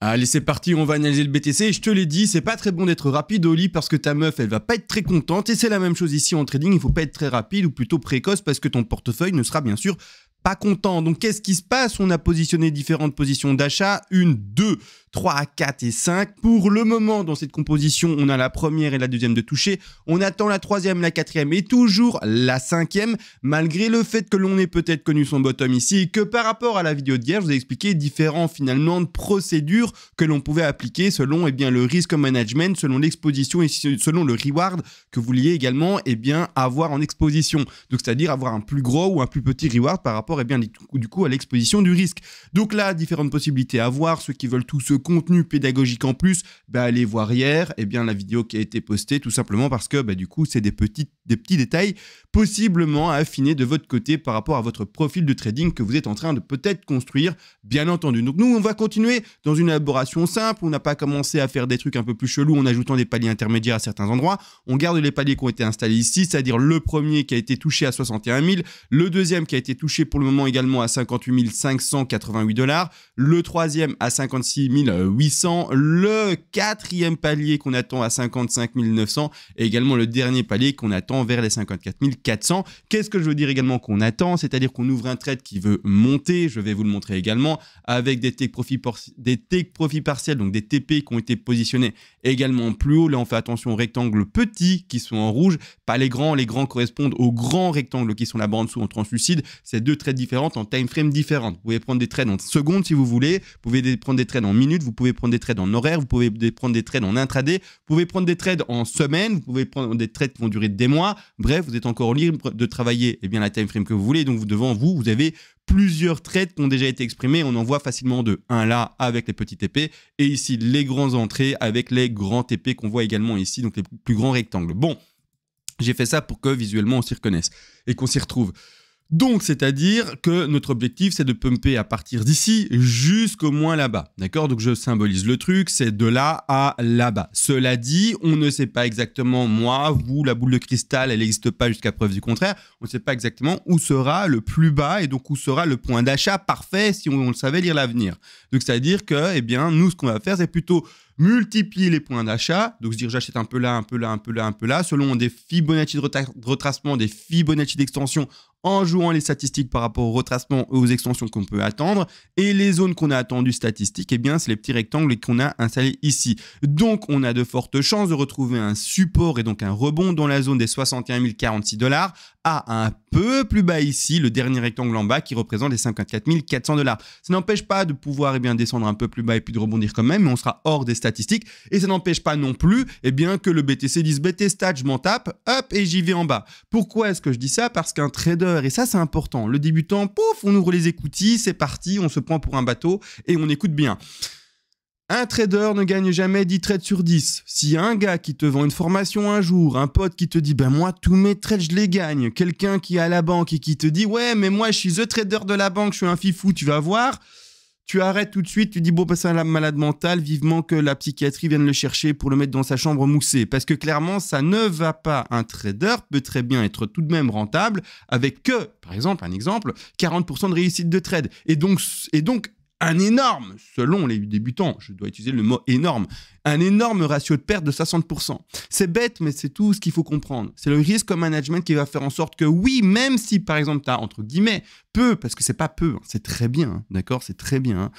Allez, c'est parti, on va analyser le BTC. Je te l'ai dit, c'est pas très bon d'être rapide au lit parce que ta meuf, elle va pas être très contente. Et c'est la même chose ici en trading, il faut pas être très rapide ou plutôt précoce parce que ton portefeuille ne sera bien sûr pas content. Donc, qu'est-ce qui se passe? On a positionné différentes positions d'achat. 1, 2, 3, 4 et 5. Pour le moment, dans cette composition, on a la première et la deuxième de toucher. On attend la troisième, la quatrième et toujours la cinquième, malgré le fait que l'on ait peut-être connu son bottom ici et que par rapport à la vidéo d'hier, je vous ai expliqué différents finalement de procédures que l'on pouvait appliquer selon le risque management, selon l'exposition et selon le reward que vous vouliez également avoir en exposition. Donc, c'est-à-dire avoir un plus gros ou un plus petit reward par rapport du coup à l'exposition du risque. Donc là, différentes possibilités à voir. Ceux qui veulent tout ce contenu pédagogique en plus, allez voir hier la vidéo qui a été postée, tout simplement parce que du coup, c'est des petits détails possiblement à affiner de votre côté par rapport à votre profil de trading que vous êtes en train de peut-être construire, bien entendu. Donc nous, on va continuer dans une élaboration simple. On n'a pas commencé à faire des trucs un peu plus chelous en ajoutant des paliers intermédiaires à certains endroits. On garde les paliers qui ont été installés ici, c'est-à-dire le premier qui a été touché à 61 000, le deuxième qui a été touché pour le moment également à 58 588 $, le troisième à 56 800, le quatrième palier qu'on attend à 55 900 et également le dernier palier qu'on attend vers les 54 400. Qu'est-ce que je veux dire également qu'on attend? C'est-à-dire qu'on ouvre un trade qui veut monter, je vais vous le montrer également, avec des take profit partiels, donc des TP qui ont été positionnés également plus haut. Là, on fait attention aux rectangles petits qui sont en rouge, pas les grands. Les grands correspondent aux grands rectangles qui sont là-bas en dessous en translucide. C'est deux trades différentes en time frame différentes. Vous pouvez prendre des trades en secondes si vous voulez, vous pouvez prendre des trades en minutes, vous pouvez prendre des trades en horaire, vous pouvez prendre des trades en intraday, vous pouvez prendre des trades en semaine, vous pouvez prendre des trades qui vont durer des mois. Bref, vous êtes encore libre de travailler la time frame que vous voulez. Donc devant vous, vous avez plusieurs trades qui ont déjà été exprimés. On en voit facilement de 1 là avec les petits TP et ici les grands entrées avec les grands TP qu'on voit également ici, donc les plus grands rectangles. Bon, j'ai fait ça pour que visuellement on s'y reconnaisse et qu'on s'y retrouve. Donc, c'est-à-dire que notre objectif, c'est de pumper à partir d'ici jusqu'au moins là-bas. D'accord? Donc, je symbolise le truc, c'est de là à là-bas. Cela dit, on ne sait pas exactement, moi, vous, la boule de cristal, elle n'existe pas jusqu'à preuve du contraire. On ne sait pas exactement où sera le plus bas et donc où sera le point d'achat parfait si on le savait lire l'avenir. Donc, c'est-à-dire que, nous, ce qu'on va faire, c'est plutôt multiplier les points d'achat, donc se dire j'achète un peu là, un peu là, un peu là, un peu là, selon des Fibonacci de retracement, des Fibonacci d'extension, en jouant les statistiques par rapport au retracement et aux extensions qu'on peut attendre. Et les zones qu'on a attendues statistiques, c'est les petits rectangles qu'on a installés ici. Donc, on a de fortes chances de retrouver un support et donc un rebond dans la zone des 61 046 $, à un peu plus bas ici, le dernier rectangle en bas qui représente les 54 400 $. Ça n'empêche pas de pouvoir descendre un peu plus bas et puis de rebondir quand même, mais on sera hors des statistiques. Et ça n'empêche pas non plus que le BTC dise BT stat, je m'en tape, hop, et j'y vais en bas. Pourquoi est-ce que je dis ça? Parce qu'un trader, et ça c'est important, le débutant, pouf, on ouvre les écoutilles, c'est parti, on se prend pour un bateau et on écoute bien. Un trader ne gagne jamais 10 trades sur 10. S'il y a un gars qui te vend une formation un jour, un pote qui te dit moi tous mes trades je les gagne, quelqu'un qui est à la banque et qui te dit ouais mais moi je suis the trader de la banque, je suis un fifou, tu vas voir, tu arrêtes tout de suite, tu dis c'est un malade mental, vivement que la psychiatrie vienne le chercher pour le mettre dans sa chambre moussée. Parce que clairement, ça ne va pas. Un trader peut très bien être tout de même rentable avec que, par exemple, 40% de réussite de trade. Et donc un énorme, selon les débutants, je dois utiliser le mot énorme, un énorme ratio de perte de 60%. C'est bête, mais c'est tout ce qu'il faut comprendre. C'est le risque management qui va faire en sorte que oui, même si par exemple tu as entre guillemets peu, parce que c'est pas peu, c'est très bien, d'accord, c'est très bien,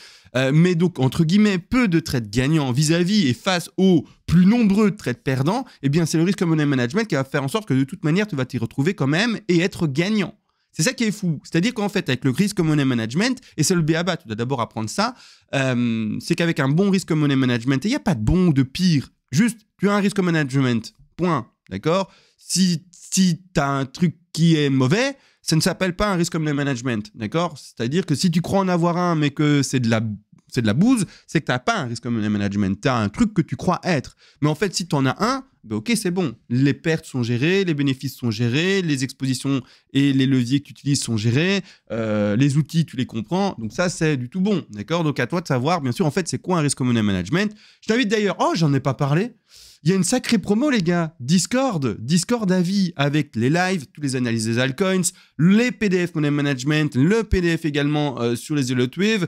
mais donc entre guillemets peu de trades gagnants vis-à-vis et face aux plus nombreux trades perdants, c'est le risque money management qui va faire en sorte que de toute manière tu vas t'y retrouver quand même et être gagnant. C'est ça qui est fou. C'est-à-dire qu'en fait, avec le risk money management, et c'est le b.a.-ba, tu dois d'abord apprendre ça, c'est qu'avec un bon risk money management, il n'y a pas de bon ou de pire. Juste, tu as un risk management, point. D'accord? Si tu as un truc qui est mauvais, ça ne s'appelle pas un risk money management. D'accord? C'est-à-dire que si tu crois en avoir un, mais que c'est de la bouse, c'est que tu n'as pas un risk money management. Tu as un truc que tu crois être. Mais en fait, si tu en as un, ben ok, c'est bon. Les pertes sont gérées, les bénéfices sont gérés, les expositions et les leviers que tu utilises sont gérés, les outils, tu les comprends. Donc ça, c'est du tout bon, d'accord? Donc à toi de savoir, bien sûr, en fait, c'est quoi un risk money management. Je t'invite d'ailleurs, j'en ai pas parlé. Il y a une sacrée promo, les gars. Discord à vie avec les lives, toutes les analyses des altcoins, les PDF Money Management, le PDF également sur les Zillow Wave,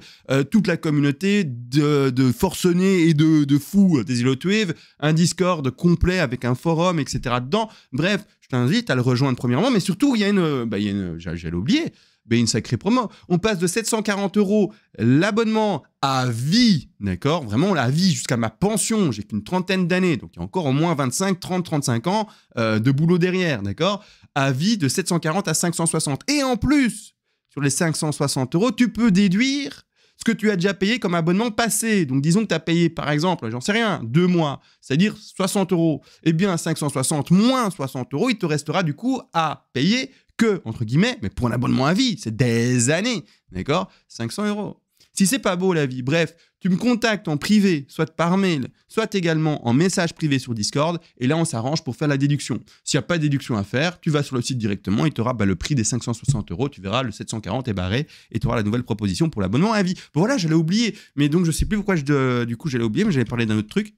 toute la communauté de forcenés et de fous des Zillow Wave, un Discord complet avec un forum, etc. dedans. Bref, je t'invite à le rejoindre premièrement, mais surtout, il y a une j'allais oublier, mais une sacrée promo. On passe de 740 € l'abonnement à vie, d'accord? Vraiment, la vie jusqu'à ma pension. J'ai qu'une trentaine d'années, donc il y a encore au moins 25, 30, 35 ans de boulot derrière, d'accord? À vie de 740 à 560. Et en plus, sur les 560 €, tu peux déduire ce que tu as déjà payé comme abonnement passé. Donc, disons que tu as payé, par exemple, j'en sais rien, 2 mois, c'est-à-dire 60 €. Eh bien, 560 moins 60 €, il te restera du coup à payer que, entre guillemets, mais pour un abonnement à vie, c'est des années, d'accord? 500 €. Si c'est pas beau la vie, bref, tu me contactes en privé, soit par mail, soit également en message privé sur Discord, et là on s'arrange pour faire la déduction. S'il n'y a pas de déduction à faire, tu vas sur le site directement et tu auras le prix des 560 €, tu verras le 740 est barré, et tu auras la nouvelle proposition pour l'abonnement à vie. Bon voilà, j'allais oublier, mais donc je sais plus pourquoi du coup j'allais oublier, mais j'allais parler d'un autre truc,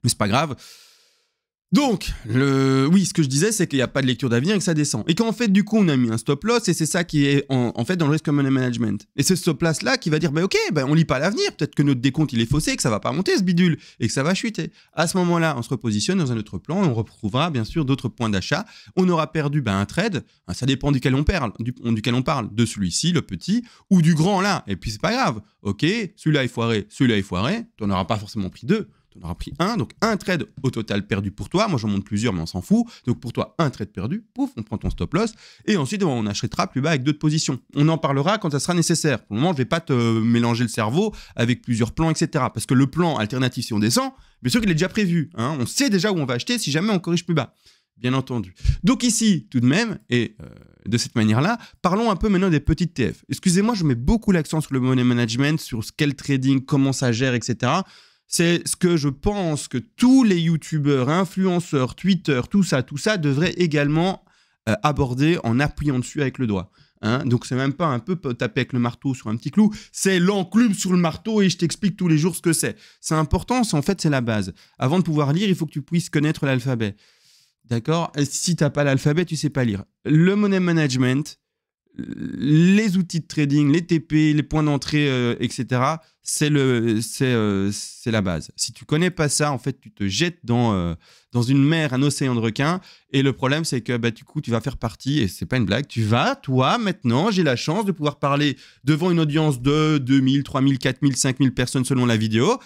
mais c'est pas grave. Donc, oui, ce que je disais, c'est qu'il n'y a pas de lecture d'avenir et que ça descend. Et qu'en fait, du coup, on a mis un stop loss et c'est ça qui est en fait dans le risk money management. Et c'est ce stop loss là qui va dire, ok, on lit pas l'avenir, peut-être que notre décompte il est faussé, que ça va pas monter ce bidule et que ça va chuter. À ce moment-là, on se repositionne dans un autre plan et on retrouvera bien sûr d'autres points d'achat. On aura perdu un trade, ça dépend duquel on parle, de celui-ci, le petit, ou du grand là. Et puis c'est pas grave, ok, celui-là est foiré, tu n'en auras pas forcément pris deux. Tu en auras pris un, donc un trade au total perdu pour toi. Moi, j'en monte plusieurs, mais on s'en fout. Donc pour toi, un trade perdu, pouf, on prend ton stop loss. Et ensuite, on achètera plus bas avec d'autres positions. On en parlera quand ça sera nécessaire. Pour le moment, je ne vais pas te mélanger le cerveau avec plusieurs plans, etc. Parce que le plan alternatif, si on descend, bien sûr qu'il est déjà prévu. Hein. On sait déjà où on va acheter si jamais on corrige plus bas. Bien entendu. Donc ici, tout de même, et de cette manière-là, parlons un peu maintenant des petites TF. Excusez-moi, je mets beaucoup l'accent sur le money management, sur scale trading, comment ça gère, etc. C'est ce que je pense que tous les youtubeurs, influenceurs, Twitter, tout ça devraient également aborder en appuyant dessus avec le doigt. Hein, donc c'est même pas un peu taper avec le marteau sur un petit clou, c'est l'enclume sur le marteau et je t'explique tous les jours ce que c'est. C'est important, en fait c'est la base. Avant de pouvoir lire, il faut que tu puisses connaître l'alphabet. D'accord? Si tu n'as pas l'alphabet, tu ne sais pas lire. Le money management, les outils de trading, les TP, les points d'entrée, etc., c'est la base. Si tu connais pas ça, en fait, tu te jettes dans une mer, un océan de requins. Et le problème, c'est que du coup, tu vas faire partie, et c'est pas une blague, toi, maintenant, j'ai la chance de pouvoir parler devant une audience de 2000, 3000, 4000, 5000 personnes selon la vidéo.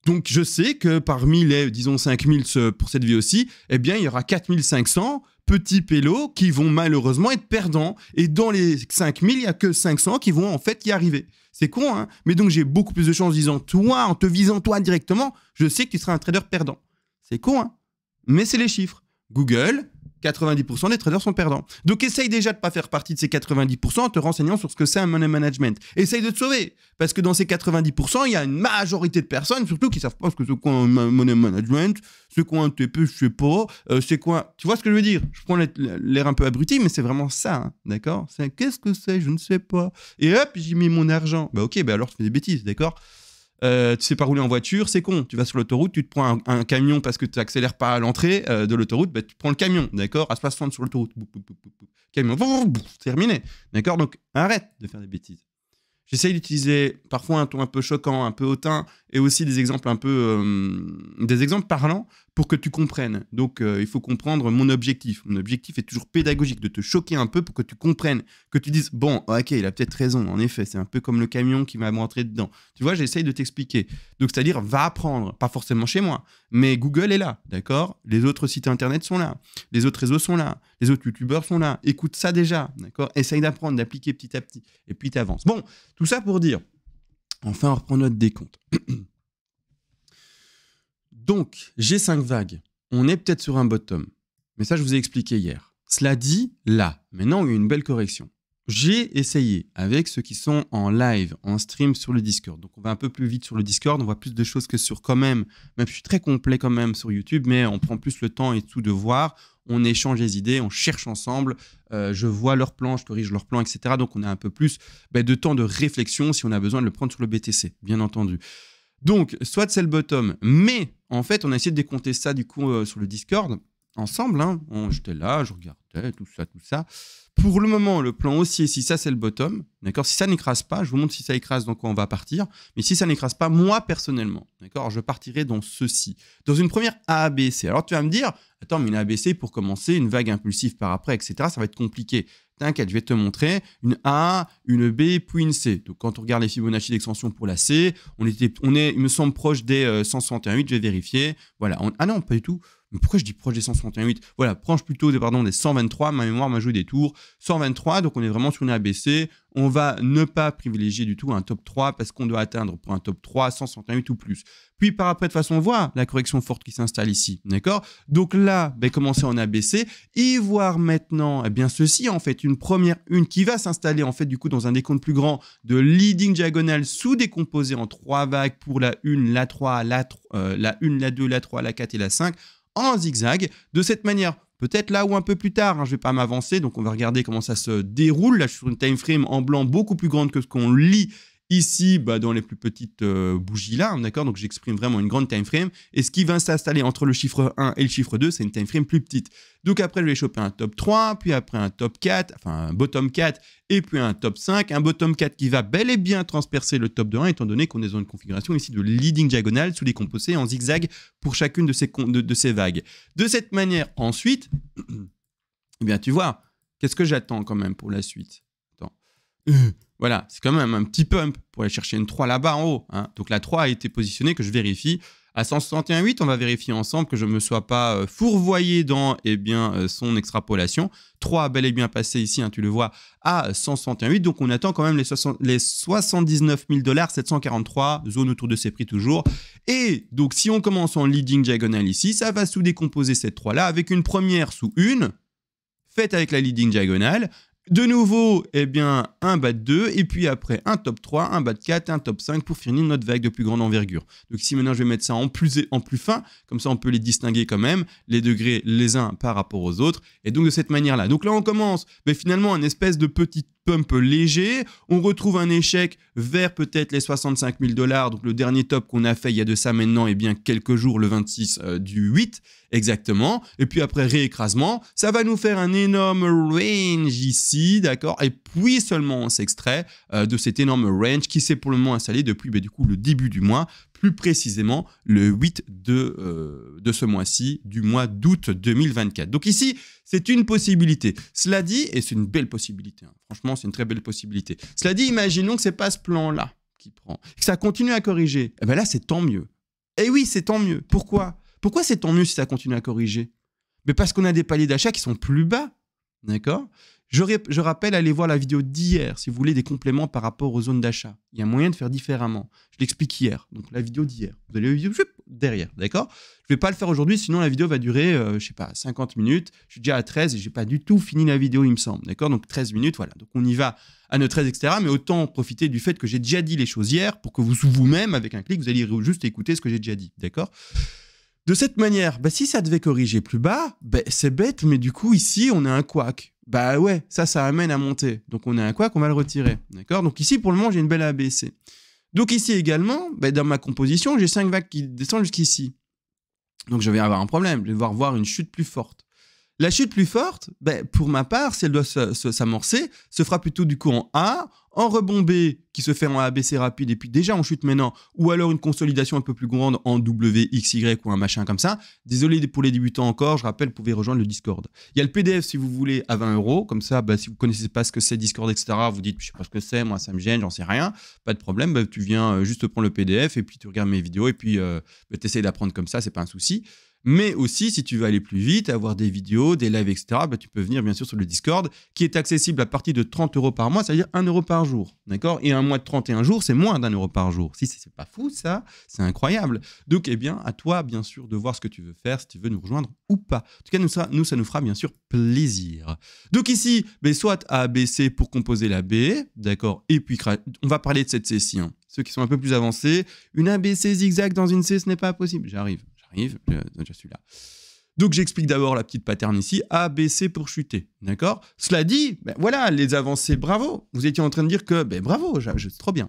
Donc, je sais que parmi les, disons, 5000 pour cette VOC, eh bien, il y aura 4500 petits pélos qui vont malheureusement être perdants. Et dans les 5000, il n'y a que 500 qui vont en fait y arriver. C'est con, hein? Mais donc, j'ai beaucoup plus de chance en te visant toi directement, je sais que tu seras un trader perdant. C'est con, hein? Mais c'est les chiffres. Google, 90% des traders sont perdants. Donc, essaye déjà de ne pas faire partie de ces 90% en te renseignant sur ce que c'est un money management. Essaye de te sauver. Parce que dans ces 90%, il y a une majorité de personnes, surtout, qui ne savent pas ce que c'est quoi un money management, c'est quoi un TP, je sais pas, c'est quoi... Tu vois ce que je veux dire? Je prends l'air un peu abruti, mais c'est vraiment ça, hein, d'accord? C'est qu'est-ce que c'est? Je ne sais pas. Et hop, j'y mets mon argent. Ok, alors tu fais des bêtises, d'accord? Tu sais pas rouler en voiture, c'est con. Tu vas sur l'autoroute, tu te prends un camion parce que tu n'accélères pas à l'entrée de l'autoroute, tu prends le camion, d'accord? À 60 sur l'autoroute. Camion, terminé. D'accord? Donc, arrête de faire des bêtises. J'essaye d'utiliser parfois un ton un peu choquant, un peu hautain, et aussi des exemples des exemples parlants pour que tu comprennes. Donc, il faut comprendre mon objectif. Mon objectif est toujours pédagogique, de te choquer un peu pour que tu comprennes, que tu dises, bon, ok, il a peut-être raison, en effet, c'est un peu comme le camion qui va me rentrer dedans. Tu vois, j'essaye de t'expliquer. Donc, c'est-à-dire, va apprendre, pas forcément chez moi, mais Google est là, d'accord? Les autres sites internet sont là, les autres réseaux sont là, les autres youtubeurs sont là. Écoute ça déjà, d'accord? Essaye d'apprendre, d'appliquer petit à petit, et puis tu avances. Bon, tout ça pour dire, enfin, on reprend notre décompte. Donc, j'ai 5 vagues. On est peut-être sur un bottom. Mais ça, je vous ai expliqué hier. Cela dit, là, maintenant, il y a une belle correction. j'ai essayé avec ceux qui sont en live, en stream sur le Discord. Donc, on va un peu plus vite sur le Discord. On voit plus de choses que sur quand même je suis très complet quand même sur YouTube, mais on prend plus le temps et tout de voir. On échange les idées, on cherche ensemble. Je vois leurs plans, je corrige leurs plans, etc. Donc, on a un peu plus de temps de réflexion si on a besoin de le prendre sur le BTC, bien entendu. Donc, soit c'est le bottom, mais en fait, on a essayé de décompter ça du coup sur le Discord ensemble. Hein. J'étais là, je regardais, tout ça. Pour le moment, le plan haussier, si ça c'est le bottom, d'accord, si ça n'écrase pas, je vous montre si ça écrase, dans quoi on va partir. Mais si ça n'écrase pas, moi personnellement, d'accord, je partirai dans ceci. Dans une première ABC. Alors tu vas me dire, attends, mais une ABC pour commencer, une vague impulsive par après, etc., ça va être compliqué. T'inquiète, je vais te montrer une A, une B, puis une C. Donc, quand on regarde les Fibonacci d'extension pour la C, on est, il me semble, proche des 168. Je vais vérifier. Voilà. Ah non, pas du tout. Mais pourquoi je dis proche des 168? Voilà, proche plutôt des 123. Ma mémoire m'a joué des tours. 123, donc on est vraiment sur une ABC. On va ne pas privilégier du tout un top 3 parce qu'on doit atteindre pour un top 3 168 ou plus. Puis par après, de toute façon, on voit la correction forte qui s'installe ici. D'accord? Donc là, commencer en ABC et voir maintenant, ceci, en fait, une qui va s'installer, en fait, du coup, dans un décompte plus grand de leading diagonale sous-décomposé en 3 vagues pour la 1, la 3, la 1, la 2, la 3, la 4 et la 5 en zigzag. De cette manière, peut-être là ou un peu plus tard, je ne vais pas m'avancer, donc on va regarder comment ça se déroule. Là, je suis sur une time frame en blanc beaucoup plus grande que ce qu'on lit ici dans les plus petites bougies là, d'accord? Donc j'exprime vraiment une grande time frame. Et ce qui va s'installer entre le chiffre 1 et le chiffre 2, c'est une time frame plus petite. Donc après, je vais choper un top 3, puis après un top 4, enfin un bottom 4, et puis un top 5. Un bottom 4 qui va bel et bien transpercer le top de 1, étant donné qu'on est dans une configuration ici de leading diagonale sous décomposé en zigzag pour chacune de ces vagues. De cette manière, ensuite, tu vois, qu'est-ce que j'attends quand même pour la suite? Attends. Voilà, c'est quand même un petit pump pour aller chercher une 3 là-bas en haut. Hein. Donc la 3 a été positionnée, que je vérifie. À 161,8, on va vérifier ensemble que je ne me sois pas fourvoyé dans son extrapolation. 3 a bel et bien passé ici, hein, tu le vois, à 161,8. Donc on attend quand même les 79 000 $, 743, zone autour de ces prix toujours. Et donc si on commence en leading diagonale ici, ça va sous-décomposer cette 3-là avec une première sous une, faite avec la leading diagonale. De nouveau, un bas de 2, et puis après un top 3, un bas de 4, un top 5 pour finir notre vague de plus grande envergure. Donc ici maintenant je vais mettre ça en plus fin, comme ça on peut les distinguer quand même, les degrés les uns par rapport aux autres, et donc de cette manière-là. Donc là on commence finalement un espèce de petit pump léger, on retrouve un échec vers peut-être les 65 000 $, donc le dernier top qu'on a fait il y a de ça maintenant, quelques jours, le 26 du 8, exactement, et puis après réécrasement, ça va nous faire un énorme range ici, d'accord, et puis seulement on s'extrait de cet énorme range qui s'est pour le moment installé depuis du coup le début du mois, plus précisément le 8 de ce mois-ci, du mois d'août 2024. Donc ici, c'est une possibilité. Cela dit, et c'est une belle possibilité, hein. Franchement, c'est une très belle possibilité. Cela dit, imaginons que ce n'est pas ce plan-là qui prend, que ça continue à corriger. Et là, c'est tant mieux. Et oui, c'est tant mieux. Pourquoi c'est tant mieux si ça continue à corriger? Mais parce qu'on a des paliers d'achat qui sont plus bas, d'accord? Je rappelle, allez voir la vidéo d'hier si vous voulez des compléments par rapport aux zones d'achat. Il y a moyen de faire différemment. Je l'explique hier, donc la vidéo d'hier. Vous allez la vidéo derrière, d'accord? Je ne vais pas le faire aujourd'hui, sinon la vidéo va durer, 50 minutes. Je suis déjà à 13 et je n'ai pas du tout fini la vidéo, il me semble, d'accord? Donc 13 minutes, voilà. Donc on y va à nos 13, etc. Mais autant profiter du fait que j'ai déjà dit les choses hier pour que vous-même, avec un clic, vous allez juste écouter ce que j'ai déjà dit, d'accord? De cette manière, si ça devait corriger plus bas, c'est bête, mais du coup, ici, on a un couac. Ouais, ça amène à monter. Donc, on a un couac, on va le retirer. D'accord? Donc, ici, pour le moment, j'ai une belle ABC. Donc, ici également, dans ma composition, j'ai 5 vagues qui descendent jusqu'ici. Donc, je vais avoir un problème. Je vais devoir voir une chute plus forte. La chute plus forte, pour ma part, si elle doit s'amorcer, se fera plutôt du coup en A, en rebond B qui se fait en ABC rapide et puis déjà en chute maintenant, ou alors une consolidation un peu plus grande en W, X, Y ou un machin comme ça. Désolé pour les débutants encore, je rappelle, vous pouvez rejoindre le Discord. Il y a le PDF si vous voulez à 20 €, comme ça, si vous ne connaissez pas ce que c'est Discord, etc., vous dites, je sais pas ce que c'est, moi ça me gêne, j'en sais rien, pas de problème, tu viens juste prendre le PDF et puis tu regardes mes vidéos et puis tu essaies d'apprendre comme ça, c'est pas un souci. Mais aussi, si tu veux aller plus vite, avoir des vidéos, des lives, etc., bah, tu peux venir bien sûr sur le Discord, qui est accessible à partir de 30 € par mois, c'est-à-dire 1 € par jour. D'accord? Et un mois de 31 jours, c'est moins d'1 € par jour. Si c'est pas fou, ça, c'est incroyable. Donc, eh bien, à toi, bien sûr, de voir ce que tu veux faire, si tu veux nous rejoindre ou pas. En tout cas, ça nous fera bien sûr plaisir. Donc ici, soit A, B, C pour composer la B, d'accord? Et puis, on va parler de cette C-ci, hein. Ceux qui sont un peu plus avancés, une ABC zigzag dans une C, ce n'est pas possible. J'arrive, je suis là. Donc j'explique d'abord la petite pattern ici, A, B, C pour chuter, d'accord? Cela dit, voilà, les avancées, bravo. Vous étiez en train de dire que, bravo, c'est trop bien.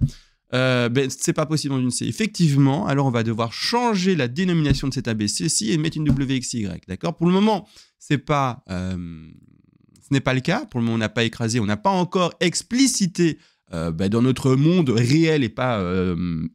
C'est pas possible dans une C. Effectivement, alors on va devoir changer la dénomination de cette ABC-ci et mettre une WXY, d'accord? Pour le moment, ce n'est pas le cas. Pour le moment, on n'a pas écrasé, on n'a pas encore explicité dans notre monde réel et pas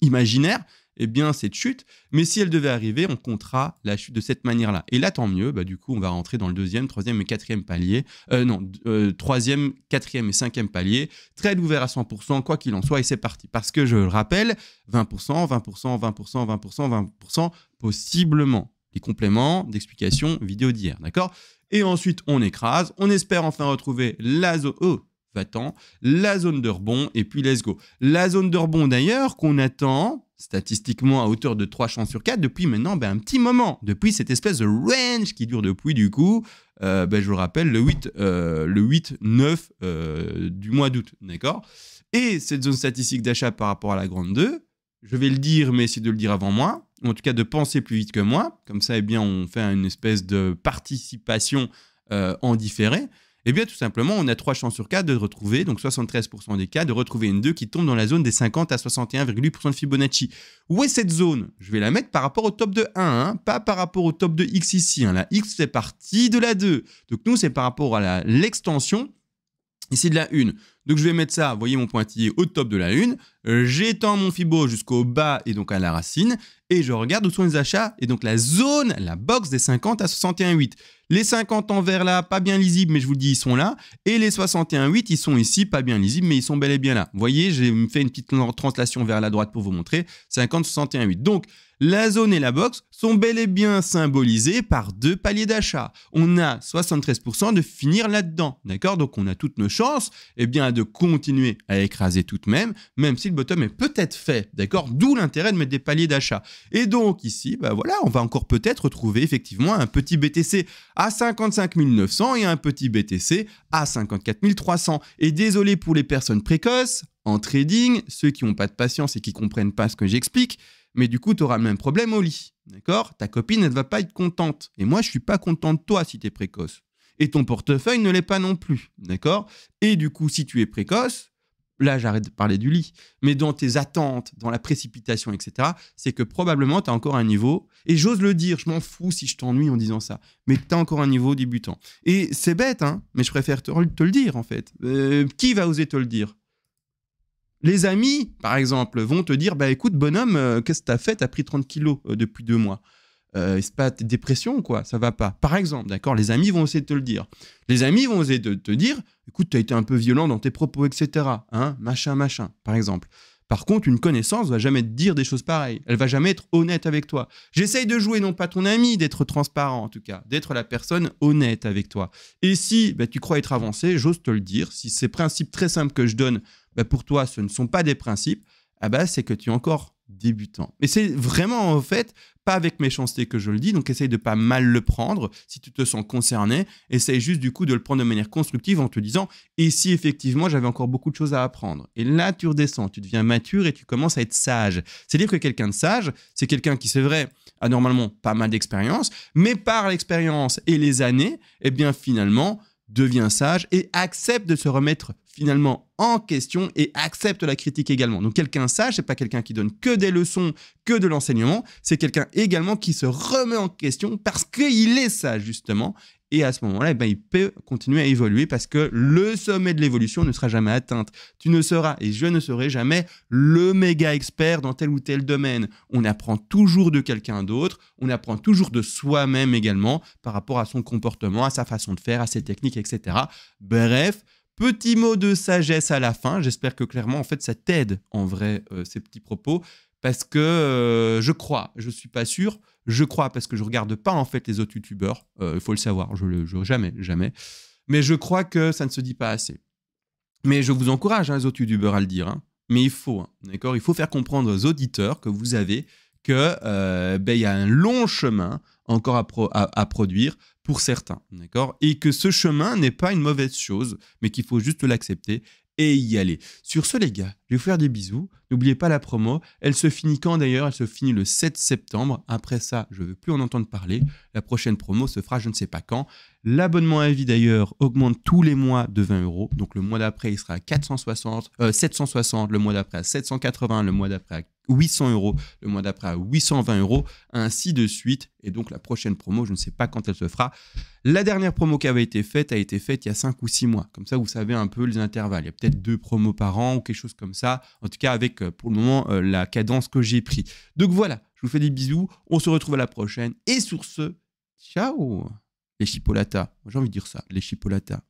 imaginaire, eh bien, cette chute. Mais si elle devait arriver, on comptera la chute de cette manière-là. Et là, tant mieux. Du coup, on va rentrer dans le 2e, 3e et 4e palier. 3e, 4e et 5e palier. Trade ouvert à 100%, quoi qu'il en soit. Et c'est parti. Parce que, je le rappelle, 20%, 20%, 20%, 20%, 20%, possiblement. Les compléments d'explication vidéo d'hier. D'accord? Et ensuite, on écrase. On espère enfin retrouver la zone... la zone de rebond, et puis let's go. La zone de rebond d'ailleurs qu'on attend statistiquement à hauteur de 3 chances sur 4 depuis maintenant un petit moment, depuis cette espèce de range qui dure depuis du coup, je vous le rappelle, le 8-9 du mois d'août, d'accord? Et cette zone statistique d'achat par rapport à la grande 2, je vais le dire, mais essayez de le dire avant moi, ou en tout cas de penser plus vite que moi, comme ça, eh bien, on fait une espèce de participation en différé. Eh bien, tout simplement, on a 3 chances sur 4 de retrouver, donc 73% des cas, de retrouver une 2 qui tombe dans la zone des 50 à 61,8% de Fibonacci. Où est cette zone? Je vais la mettre par rapport au top de 1, hein, pas par rapport au top de X ici. Hein. La X fait partie de la 2. Donc, nous, c'est par rapport à l'extension ici de la 1. Donc, je vais mettre ça, vous voyez mon pointillé au top de la 1. J'étends mon Fibo jusqu'au bas et donc à la racine. Et je regarde où sont les achats. Et donc, la zone, la box des 50 à 61,8. Les 50 en vert là, pas bien lisibles, mais je vous le dis, ils sont là. Et les 61,8, ils sont ici, pas bien lisibles, mais ils sont bel et bien là. Vous voyez, j'ai fait une petite translation vers la droite pour vous montrer. 50, 61,8. Donc, la zone et la box sont bel et bien symbolisées par 2 paliers d'achat. On a 73% de finir là-dedans, d'accord? Donc, on a toutes nos chances, eh bien, de continuer à écraser tout de même si le bottom est peut-être fait, d'accord? D'où l'intérêt de mettre des paliers d'achat. Et donc, ici, voilà, on va encore peut-être retrouver effectivement un petit BTC à 55 900 et un petit BTC à 54 300. Et désolé pour les personnes précoces en trading, ceux qui n'ont pas de patience et qui ne comprennent pas ce que j'explique, mais du coup, tu auras le même problème au lit, d'accord? Ta copine, elle ne va pas être contente. Et moi, je ne suis pas content de toi si tu es précoce. Et ton portefeuille ne l'est pas non plus, d'accord? Et du coup, si tu es précoce, là, j'arrête de parler du lit, mais dans tes attentes, dans la précipitation, etc., c'est que probablement, tu as encore un niveau, et j'ose le dire, je m'en fous si je t'ennuie en disant ça, mais tu as encore un niveau débutant. Et c'est bête, hein, mais je préfère te le dire, en fait. Qui va oser te le dire? Les amis, par exemple, vont te dire, écoute, bonhomme, qu'est-ce que tu as fait? Tu as pris 30 kilos depuis 2 mois. C'est pas dépression, quoi, ça va pas. Par exemple, d'accord, les amis vont essayer de te le dire. Les amis vont essayer de te dire, écoute, tu as été un peu violent dans tes propos, etc. Hein, machin, par exemple. Par contre, une connaissance va jamais te dire des choses pareilles. Elle va jamais être honnête avec toi. J'essaye de jouer non pas ton ami, d'être transparent en tout cas, d'être la personne honnête avec toi. Et si tu crois être avancé, j'ose te le dire, si ces principes très simples que je donne, pour toi, ce ne sont pas des principes, c'est que tu es encore débutant. Mais c'est vraiment, en fait, pas avec méchanceté que je le dis, donc essaye de pas mal le prendre. Si tu te sens concerné, essaye juste du coup de le prendre de manière constructive en te disant « Et si effectivement j'avais encore beaucoup de choses à apprendre ?» Et là, tu redescends, tu deviens mature et tu commences à être sage. C'est-à-dire que quelqu'un de sage, c'est quelqu'un qui, c'est vrai, a normalement pas mal d'expérience, mais par l'expérience et les années, eh bien finalement, devient sage et accepte de se remettre finalement en question et accepte la critique également. Donc quelqu'un sage, c'est pas quelqu'un qui donne que des leçons, que de l'enseignement, c'est quelqu'un également qui se remet en question parce qu'il est sage justement. Et à ce moment-là, il peut continuer à évoluer parce que le sommet de l'évolution ne sera jamais atteint. Tu ne seras, et je ne serai jamais, le méga expert dans tel ou tel domaine. On apprend toujours de quelqu'un d'autre, on apprend toujours de soi-même également par rapport à son comportement, à sa façon de faire, à ses techniques, etc. Bref, petit mot de sagesse à la fin. J'espère que clairement, en fait, ça t'aide en vrai, ces petits propos. parce que je crois, je suis pas sûr, je crois parce que je regarde pas en fait les autres youtubeurs, il faut le savoir, jamais, mais je crois que ça ne se dit pas assez. Mais je vous encourage, les autres youtubeurs, à le dire, mais il faut, d'accord, il faut faire comprendre aux auditeurs que vous avez que il y a un long chemin encore à produire pour certains, d'accord, et que ce chemin n'est pas une mauvaise chose, mais qu'il faut juste l'accepter et y aller. Sur ce, les gars, je vais vous faire des bisous. N'oubliez pas la promo. Elle se finit quand d'ailleurs? Elle se finit le 7 septembre. Après ça, je ne veux plus en entendre parler. La prochaine promo se fera je ne sais pas quand. L'abonnement à vie d'ailleurs augmente tous les mois de 20 €. Donc le mois d'après, il sera à 760, le mois d'après à 780, le mois d'après à 800 €, le mois d'après à 820 €, ainsi de suite. Et donc la prochaine promo, je ne sais pas quand elle se fera. La dernière promo qui avait été faite a été faite il y a 5 ou 6 mois. Comme ça, vous savez un peu les intervalles. Il y a peut-être 2 promos par an ou quelque chose comme ça. En tout cas, avec pour le moment la cadence que j'ai pris. Donc voilà, je vous fais des bisous. On se retrouve à la prochaine. Et sur ce, ciao les chipolatas. J'ai envie de dire ça, les chipolatas.